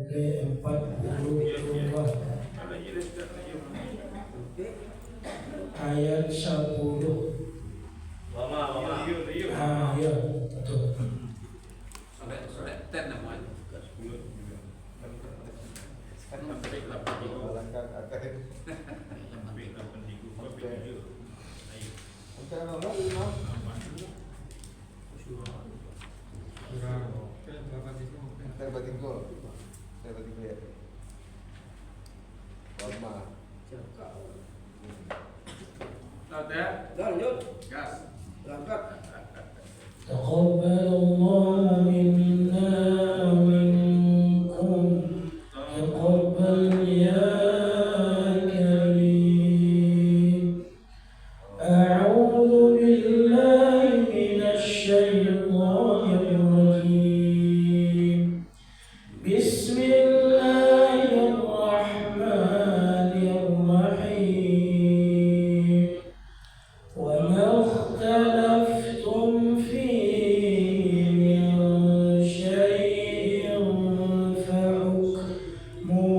ke-42 ayat 10. Ya, betul. Sampai 10 namanya. Lanjut. Gas. Berangkat. Taqabbalallahu minna wa minkum. Taqabbal ya karim. A'udzu billahi minasy syaithanir rajim. Bismillahirrahmanirrahim. وما اختلفتم فيه من شيء فحكمه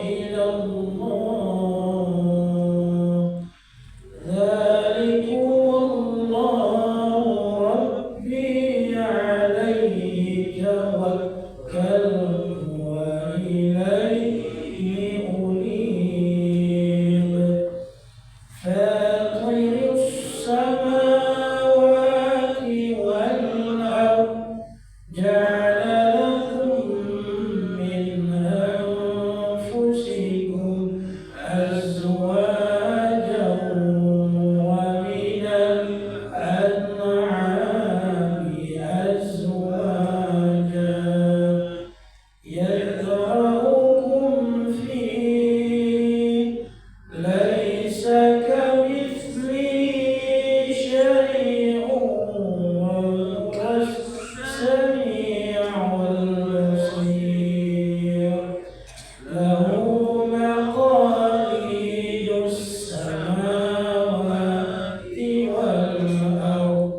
إلى الله ذلكم الله ربي عليه توكلت وإليه أنيب فاطر السماوات والأرض جعل لكم من أنفسكم أزواجا ومن الأنعام أزواجا يذرأكم فيه ليس كمثله شيء وهو السميع البصير له مقاليد السماوات والأرض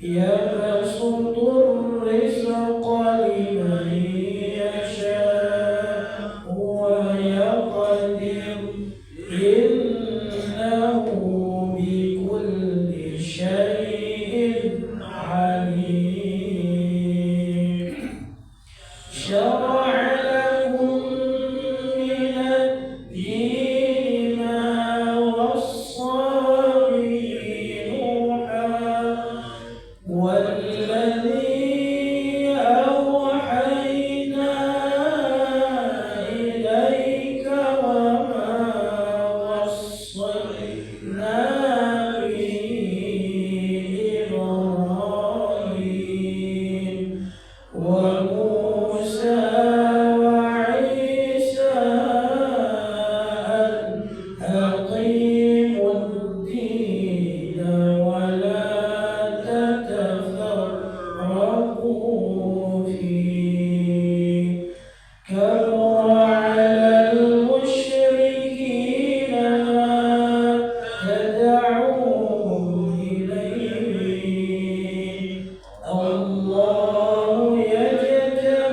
يبسط الرزق لمن يشاء ويقدر إنه بكل شيء عليم شرع لكم من الدين ما وصى به نوحا والذي أوحينا إليك وما وصينا به إبراهيم وموسى وعيسى أن أقيموا الدين ولا تتفرقوا فيه كبر على المشركين ما تدعوهم إليه الله يجتبي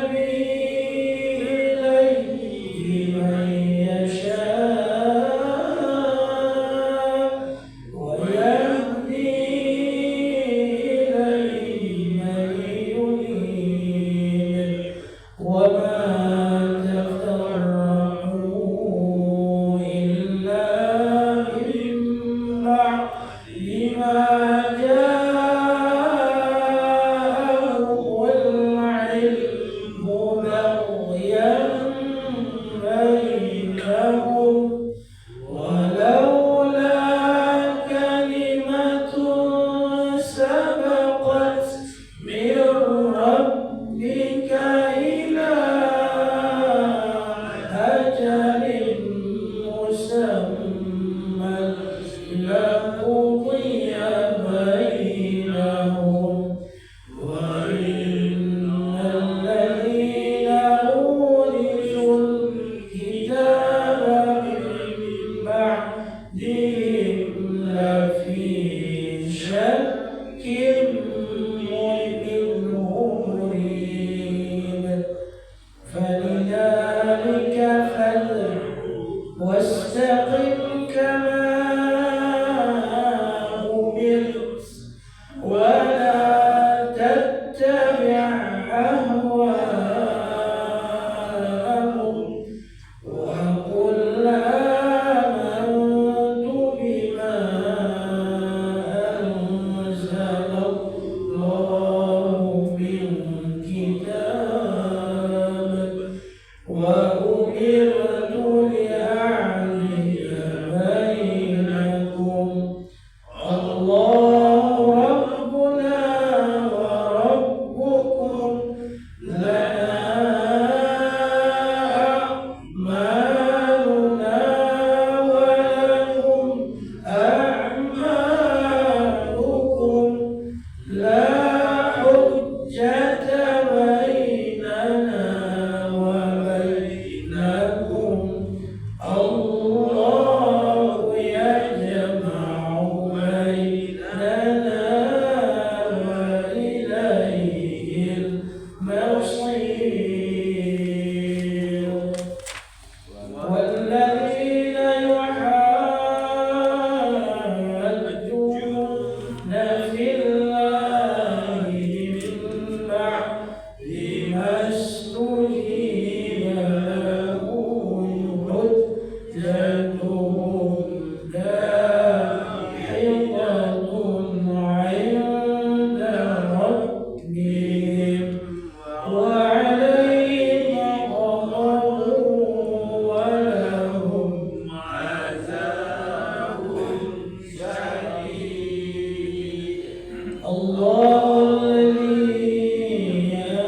بصير والذين يحاجون في الله من بعد ما استجيب له حجتهم داحضة عند ربهم وعليهم غضب ولهم عذاب شديد. الله الذي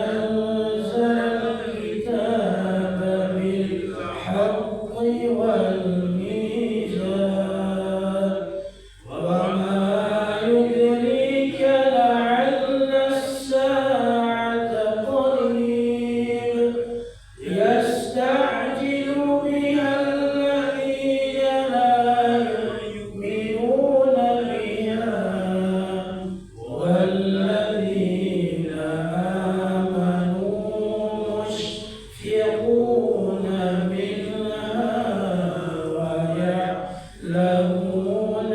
أنزل الكتاب بالحق والميزان وما يدريك لعل الساعة قريب يستعجل بها الذين لا يؤمنون بها والذين آمنوا مشفقون منها ويعلمون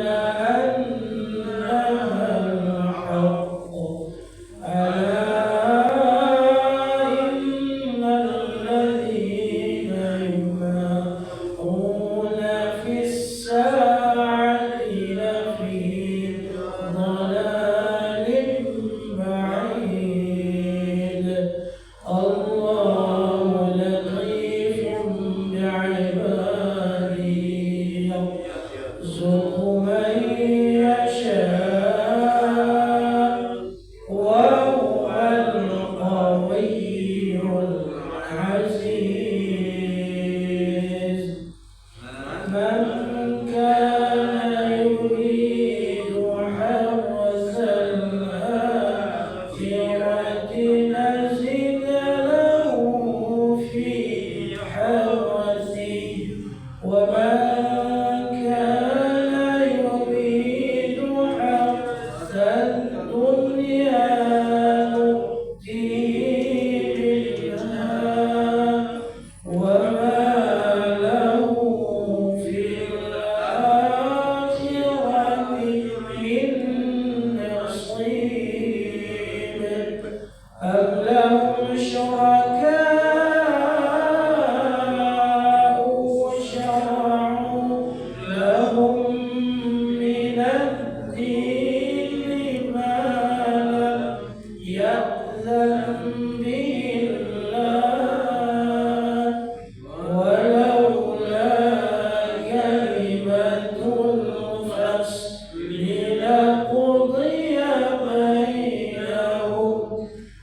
أنها الحق ألا إن الذين يمارون في الساعة لفي ضلال بعيد. الله لطيف بعباده يرزق من يشاء وهو القوي العزيز. من كان يريد حرث الآخرة نزد له في حرثه ومن كان يريد حرث الدنيا نؤتيه منها وما له في الآخرة من نصيب. أم لهم شركاء شرعوا لهم من الدين ما لم يأذن به الله ولولا كلمة الفصل لقضي بينهم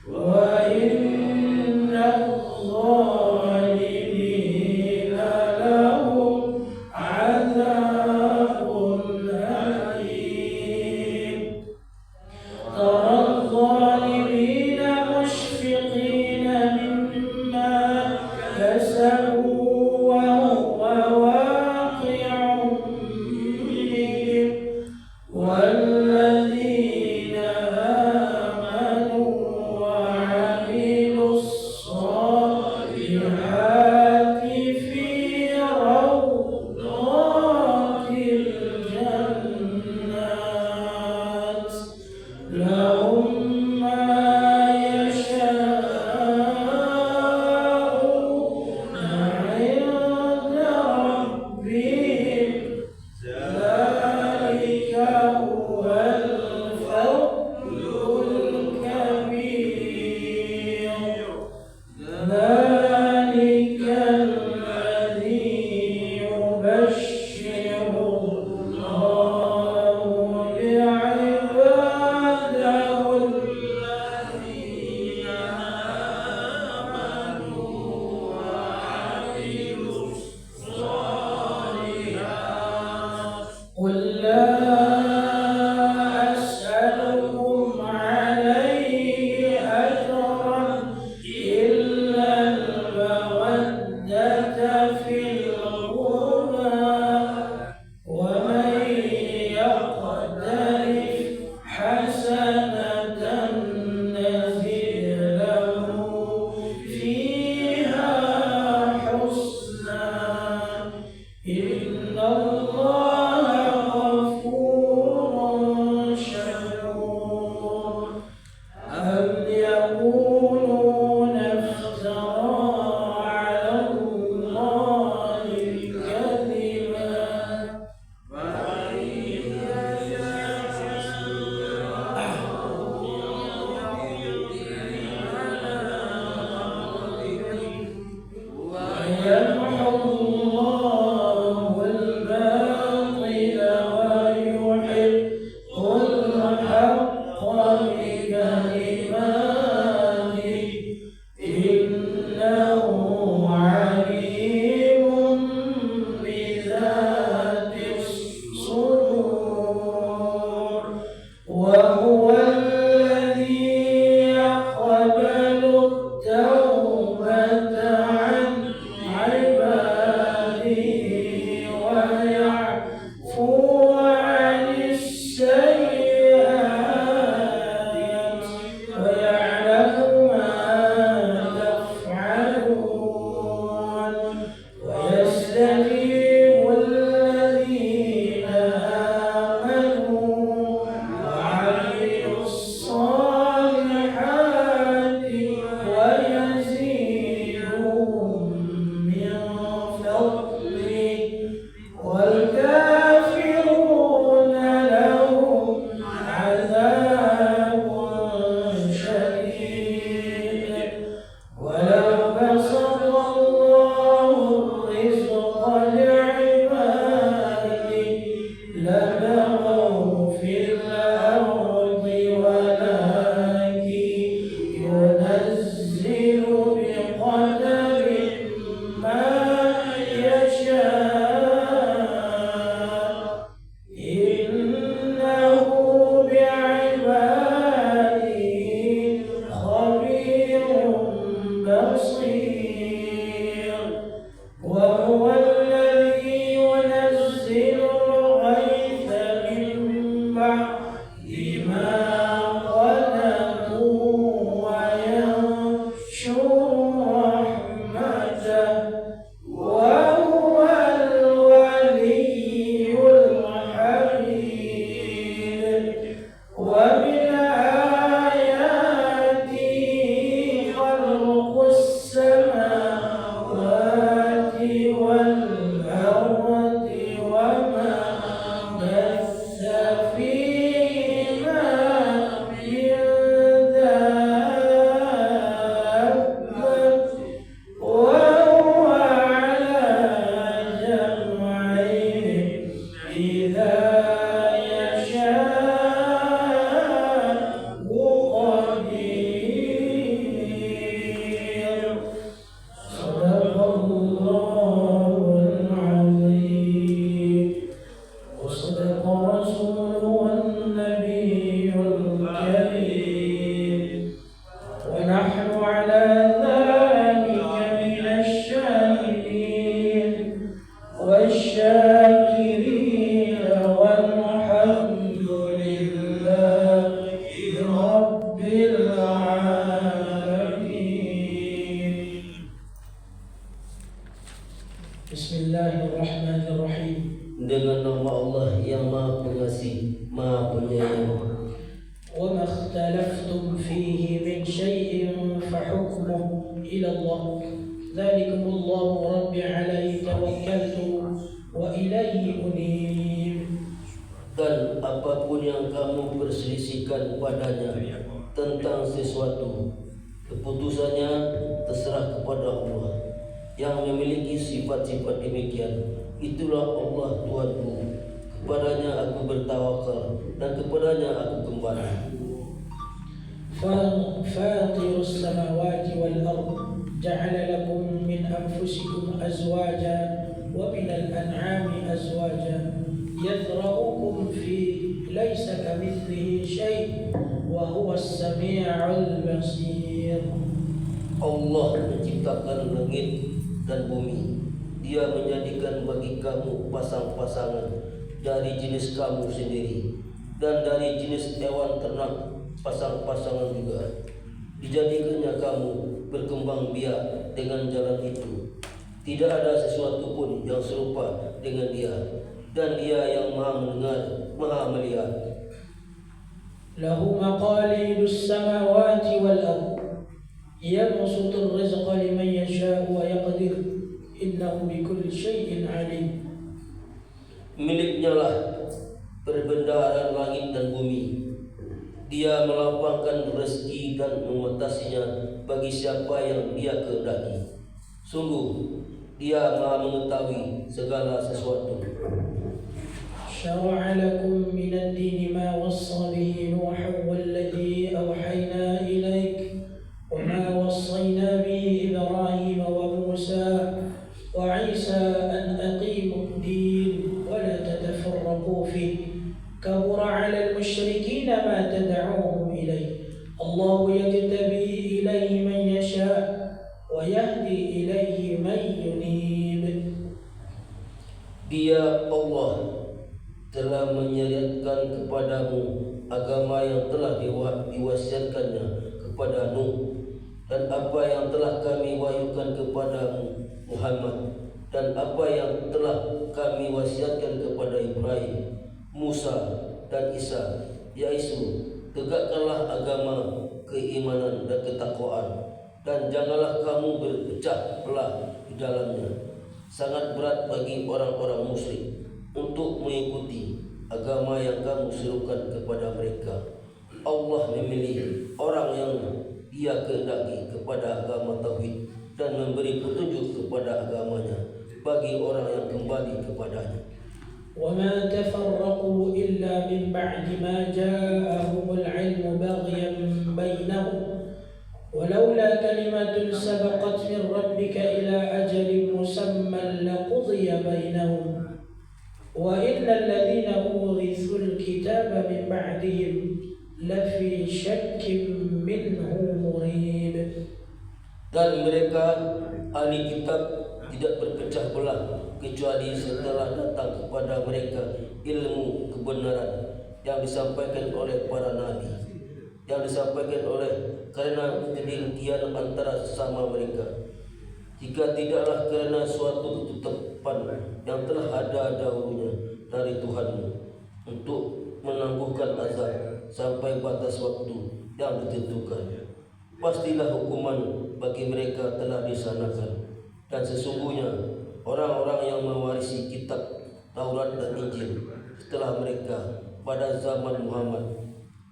وإن الظالمين لهم عذاب أليم. ترى الظالمين مشفقين مما كسبوا وهو واقع بهم والذين آمنوا وعملوا الصالحات في روضات الجنات لهم ما يشاءون عند ربهم ذلك هو الفضل الكبير. ذلك الذي يبشر الله بعباده الذين آمنوا وعملوا الصالحات. قل لا أسألكم عليه أجرا إلا إنه عليم بذات الصدور وهو الذي يقبل التوبة عن عباده ويعفو عن السيئات ويعلم ما تفعلون ويستجيب الذين آمنوا وعملوا الصالحات ويزيدهم من فضله والكافرون لهم عذاب شديد ولو بسط الله الرزق لعباده لبغوا في الأرض ولكن ينزل بقدر ما يشاء إنه بعباده خبير بصير وهو الذي ينزل الغيث من بعد ما قنطوا وينشر رحمته وهو الولي الحميد ومن آياته خلق السماوات والأرض وما بث فيهما من دابة وهو على جمعهم إذا يشاء قدير صدق الله العظيم وصدق رسوله النبي الكريم ونحن على ذلك من الشاهدين والشاكرين والحمد لله رب العالمين. بسم الله الرحمن الرحيم. Dengan nama Allah yang Maha Pengasih, Maha Penyayang. وما اختلفتم فيه من شيء فحكمه إلى الله ذلكم الله ربي عليه توكلت وإليه أنيب. Dan apapun yang kamu perselisihkan padanya tentang sesuatu, keputusannya terserah kepada Allah yang memiliki sifat-sifat demikian. Itulah Allah Tuhanku, kepadanya aku bertawakal dan kepadanya aku kembali. فاطر السماوات والأرض جعل لكم من أنفسكم أزواجا ومن الأنعام أزواجا يذرؤكم فيه ليس كمثله شيء وهو السميع البصير. Allah menciptakan langit dan bumi. Dia menjadikan bagi kamu pasang-pasangan dari jenis kamu sendiri dan dari jenis hewan ternak pasang-pasangan juga. Dijadikannya kamu berkembang biak dengan jalan itu. Tidak ada sesuatu pun yang serupa dengan Dia, dan Dia yang Maha mendengar, Maha melihat. Lahu maqalidus samawati wal ardh yabsutu rizqa liman yasha'u wa yaqdir innahu bikulli syai'in alim. Miliknya lah perbendaharaan langit dan bumi. Dia melapangkan rezeki dan mengatasinya bagi siapa yang Dia kehendaki. Sungguh Dia Maha mengetahui segala sesuatu. شرع لكم من الدين ما وصى به نوحا والذي أوحينا إليك وما وصينا به إبراهيم ويهدي إليه من ينيب. Dia Allah telah menyeriatkan kepadamu agama yang telah diwasiatkannya kepada Nuh, dan apa yang telah kami wahyukan kepadamu Muhammad, dan apa yang telah kami wasiatkan kepada Ibrahim, Musa, dan Isa, yaitu tegakkanlah agama keimanan dan ketakwaan, dan janganlah kamu berpecah belah di dalamnya. Sangat berat bagi orang-orang musyrik untuk mengikuti agama yang kamu serukan kepada mereka. Allah memilih orang yang Dia kehendaki kepada agama tauhid dan memberi petunjuk kepada agamanya bagi orang yang kembali kepadanya. وما تفرقوا إلا من بعد ما جاءهم العلم بغيا بينهم ولولا كلمة سبقت من ربك إلى أجل مسمى لقضي بينهم وإن الذين أورثوا الكتاب من بعدهم لفي شك منه مريب. Dan mereka ahli kitab tidak berpecah belah kecuali setelah datang kepada mereka ilmu kebenaran yang disampaikan oleh para nabi, yang disampaikan oleh karena kedengkian antara sesama mereka. Jika tidaklah kerana suatu ketetapan yang telah ada dahulunya dari Tuhanmu untuk menangguhkan azab sampai batas waktu yang ditentukan, pastilah hukuman bagi mereka telah disanakan. Dan sesungguhnya orang-orang yang mewarisi kitab Taurat dan Injil setelah mereka pada zaman Muhammad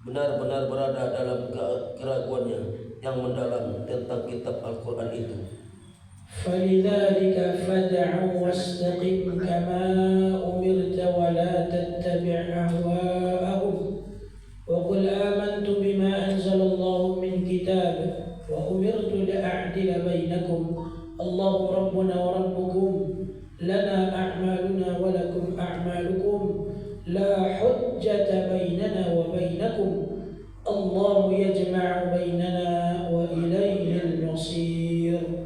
benar-benar berada dalam keraguannya yang mendalam tentang kitab Al-Quran itu. فلذلك فادع واستقم كما أمرت ولا تتبع أهواءهم وقل آمنت بما أنزل الله من كتاب وأمرت لأعدل بينكم الله ربنا وربكم لنا أعمالنا ولكم أعمالكم لا حجة بيننا وبينكم الله يجمع بيننا وإليه المصير.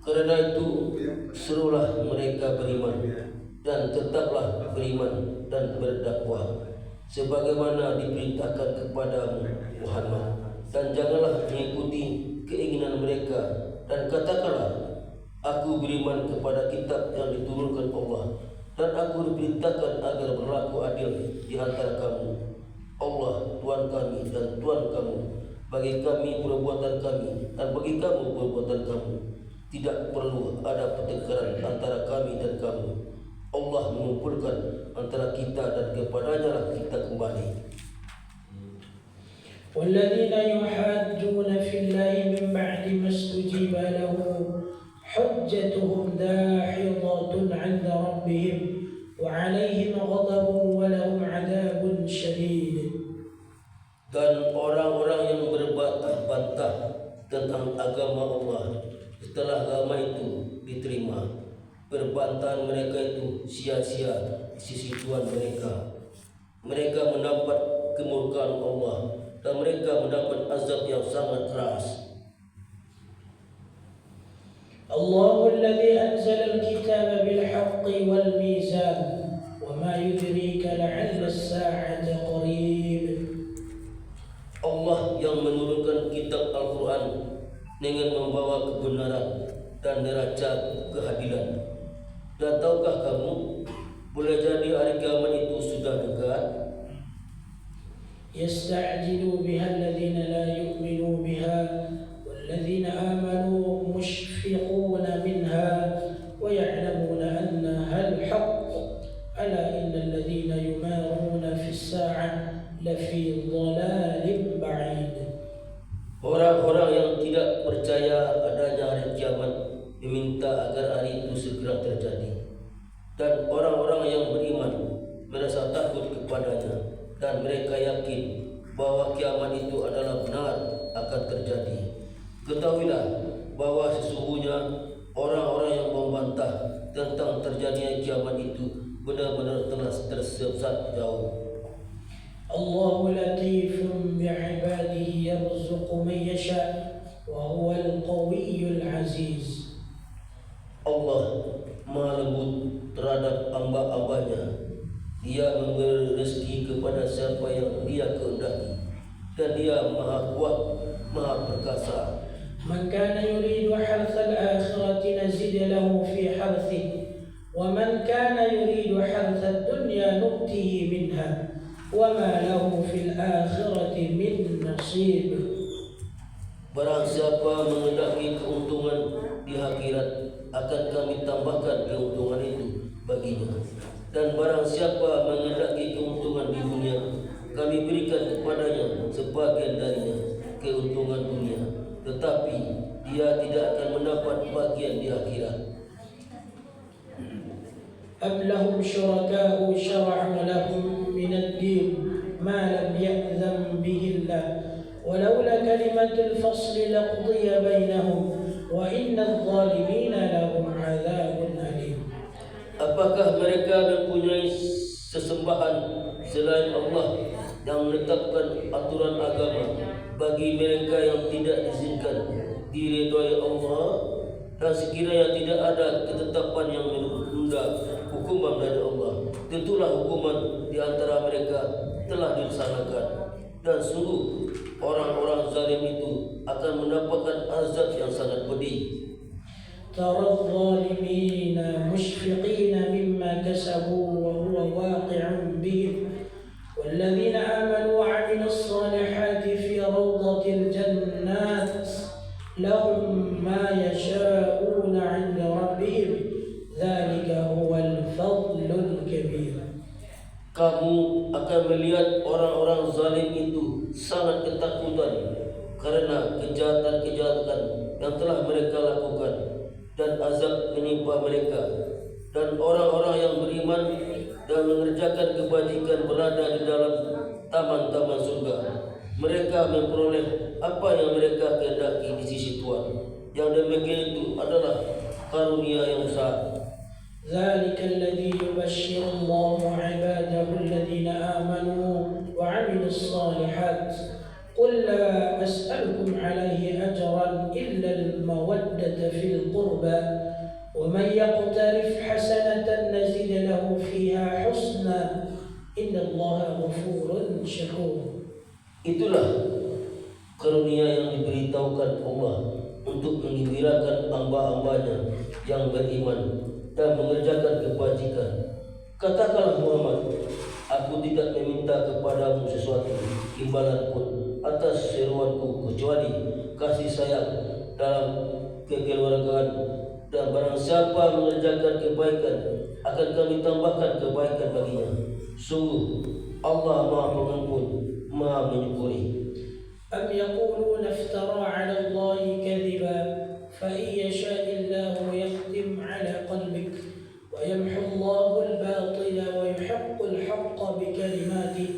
Karena itu serulah mereka beriman dan tetaplah beriman dan berdakwah sebagaimana diperintahkan kepadamu Muhammad, dan janganlah mengikuti keinginan mereka, dan katakanlah, aku beriman kepada kitab yang diturunkan Allah, dan aku diperintahkan agar berlaku adil di antara kamu. Allah Tuhan kami dan Tuhan kamu, bagi kami perbuatan kami dan bagi kamu perbuatan kamu. Tidak perlu ada pertengkaran antara kami dan kamu. Allah mengumpulkan antara kita dan kepadanya lah kita kembali. والذين يحاجون في الله من بعد ما استجيب له حجتهم داحضة عند ربهم وعليهم غضب ولهم عذاب شديد. Dan orang-orang yang berbantah-bantah tentang agama Allah setelah agama itu diterima, perbantahan mereka itu sia-sia di sisi Tuhan mereka. Mereka mendapat kemurkaan Allah dan mereka mendapat azab yang sangat keras. الله الذي أنزل الكتاب بالحق والميزان وما يدريك لعل الساعة قريب. Allah yang menurunkan kitab Al-Quran dengan membawa kebenaran dan neraca keadilan. Dan tahukah kamu, boleh jadi hari kiamat itu sudah dekat? يستعجل بها الذين لا يؤمنوا بها والذين آمنوا مشفقون منها ويعلمون أنها الحق ألا إن الذين يمارون في الساعة لفي ضلال بعيد. Orang-orang yang tidak percaya adanya hari kiamat meminta agar hari itu segera terjadi, dan orang-orang yang beriman merasa takut kepadanya dan mereka yakin bahwa kiamat itu adalah benar akan terjadi. Ketahuilah bahwa sesungguhnya orang-orang yang membantah tentang terjadinya kiamat itu benar-benar telah tersesat jauh. الله لطيف بعباده يرزق من يشاء وهو القوي العزيز. Allah Maha lembut terhadap hamba-hambanya. Dia memberi rezeki kepada siapa yang Dia kehendaki, dan Dia Maha kuat, Maha perkasa. من كان يريد حرث الآخرة نزد له في حرثه ومن كان يريد حرث الدنيا نؤته منها وما له في الآخرة من نصيب. Barang siapa menghendaki keuntungan di akhirat, akan kami tambahkan keuntungan itu baginya. Dan barang siapa menghendaki keuntungan di dunia, kami berikan kepadanya sebagian darinya, keuntungan dunia. Tetapi dia tidak akan mendapat bagian di akhirat. أم لهم شركاء شرعوا لهم من الدين ما لم يأذن به الله ولولا كلمة الفصل لقضي بينهم وإن الظالمين لهم عذاب أليم. Apakah mereka mempunyai sesembahan selain Allah yang menetapkan aturan agama bagi mereka yang tidak diizinkan diridhoi Allah? Dan sekiranya tidak ada ketetapan yang menunda hukuman dari Allah, tentulah hukuman di antara mereka telah dilaksanakan. Dan sungguh orang-orang zalim itu akan mendapatkan azab yang sangat pedih. ترى الظالمين مشفقين مما كسبوا وهو واقع بهم والذين آمنوا وعملوا الصالحات في روضة الجنات لهم ما يشاءون عند ربهم ذلك هو الفضل الكبير. Kamu akan melihat orang-orang zalim itu sangat ketakutan karena kejahatan-kejahatan yang telah mereka lakukan, dan azab menimpa mereka. Dan orang-orang yang beriman dan mengerjakan kebajikan berada di dalam taman-taman surga. Mereka memperoleh apa yang mereka kehendaki di sisi Tuhan. Yang demikian itu adalah karunia yang besar. ذلك الذي يبشر الله عباده الذين آمنوا وعملوا الصالحات قل لا أسألكم عليه أجرا إلا المودة في القربى ومن يقترف حسنة نزد له فيها حسنا إن الله غفور شكور. Itulah karunia yang diberitahukan Allah untuk menggembirakan hamba-hambanya yang beriman dan mengerjakan kebajikan. Katakanlah Muhammad, aku tidak meminta kepadamu sesuatu imbalan pun atas seruanku kecuali kasih sayang dalam kekeluargaan, dan barang siapa mengerjakan kebaikan akan kami tambahkan kebaikan baginya. Sungguh Allah Maha Pengampun, Maha Menyukuri. أم يقولون افترى على الله كذبا فإن يشاء الله يختم على قلبك ويمحو الله الباطل ويحق الحق بكلماته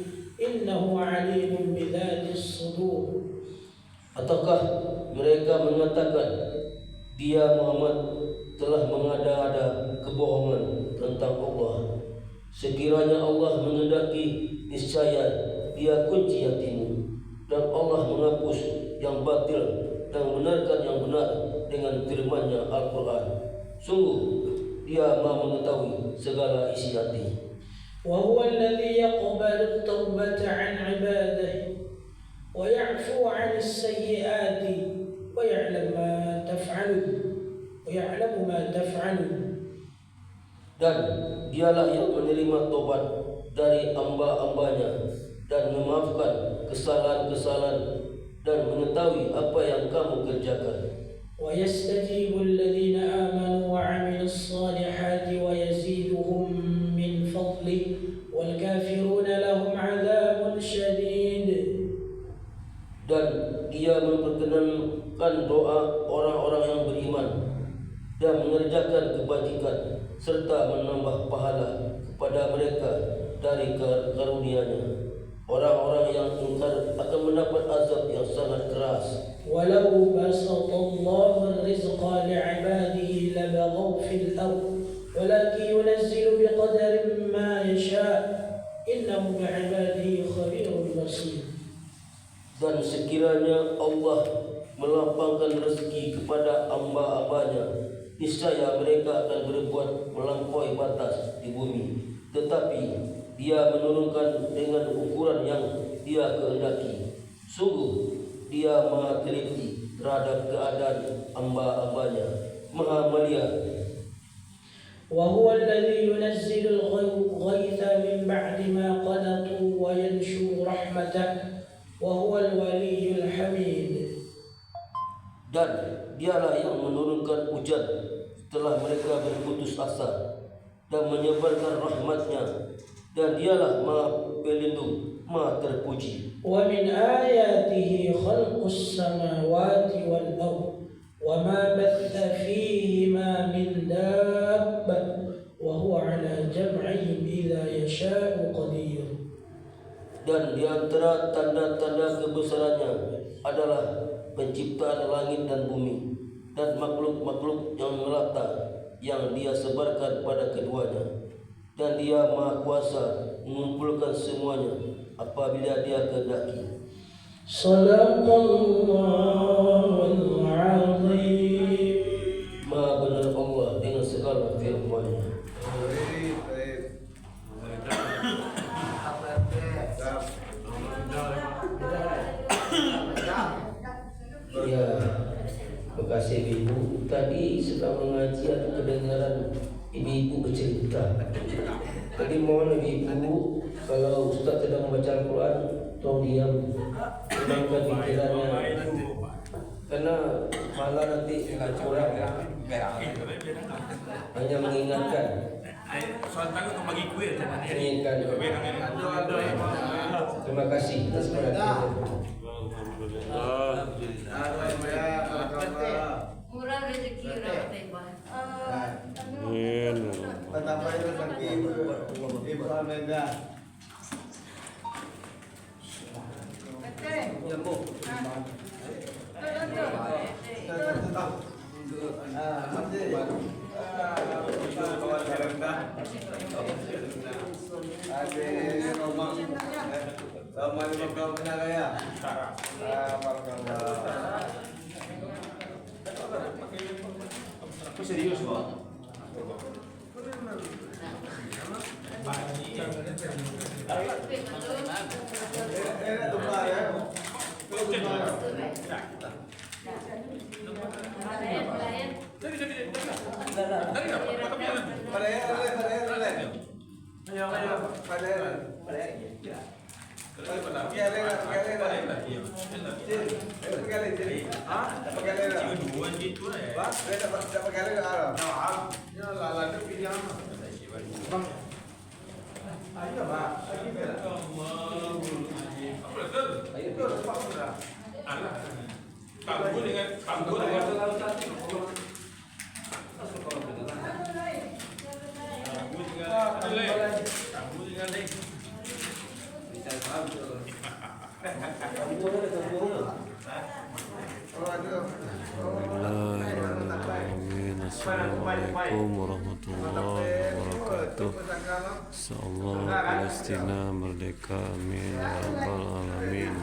إنه عليم بذات الصدور. Ataukah mereka mengatakan dia Muhammad telah mengada-ada kebohongan tentang Allah? Sekiranya Allah menghendaki, niscaya Dia kunci hatimu, dan Allah menghapus yang batil dan membenarkan yang benar dengan firman-Nya Al-Quran. Sungguh Dia Maha mengetahui segala isi hati. وهو الذي يقبل التوبة عن عباده ويعفو عن السيئات ويعلم ما تفعلون. Dan Dialah yang menerima tobat dari hamba-hambanya dan memaafkan kesalahan-kesalahan dan mengetahui apa yang kamu kerjakan. ويستجيب الذين آمنوا وعملوا الصالحات ويزيدهم من فضله والكافرون لهم عذاب شديد. Dan Dia memperkenankan doa orang-orang yang beriman dan mengerjakan kebajikan serta menambah pahala kepada mereka dari karunia-Nya. Orang-orang yang ingkar akan mendapat azab yang sangat keras. ولو بسط الله الرزق لعباده لبغوا في الأرض ولكن ينزل بقدر ما يشاء إنه بعباده خبير بصير. Dan sekiranya Allah melapangkan rezeki kepada hamba-hambanya, niscaya mereka akan berbuat melampaui batas di bumi. Tetapi Dia menurunkan dengan ukuran yang Dia kehendaki. Sungguh Dia Maha teliti terhadap keadaan hamba-hambanya, Maha mulia. وهو الذي ينزل الغيث من بعد ما قنطوا وينشر رحمته وهو الولي الحميد. Dan Dialah yang menurunkan hujan setelah mereka berputus asa dan menyebarkan rahmat-Nya, dan Dialah Maha Pelindung, Maha terpuji. ومن آياته خلق السماوات والأرض وما بث فيهما من دابة وهو على جمعهم إذا يشاء قدير. Dan di antara tanda-tanda kebesarannya adalah penciptaan langit dan bumi dan makhluk-makhluk yang merata yang Dia sebarkan pada keduanya. Dan Dia Maha Kuasa mengumpulkan semuanya apabila Dia kehendaki. Sadaqallahul azim. Maha benar Allah dengan segala firman-Nya. Ya, terima kasih Ibu. Tadi sedang mengaji atau kedengaran ibu-ibu bercerita. Jadi mohon Ibu, kalau Ustaz sedang membaca Al-Quran, tolong diam, tenangkan pikirannya, karena malah nanti kurang. Hanya mengingatkan. Mengingatkan. Terima kasih atas perhatiannya. Murah rezeki orang tebal. Betapa itu rezeki Ibu Almeda. Ya, Bu. Serius kok. Assalamualaikum warahmatullahi wabarakatuh. Insyaallah Palestina merdeka, amin ya rabbal alamin.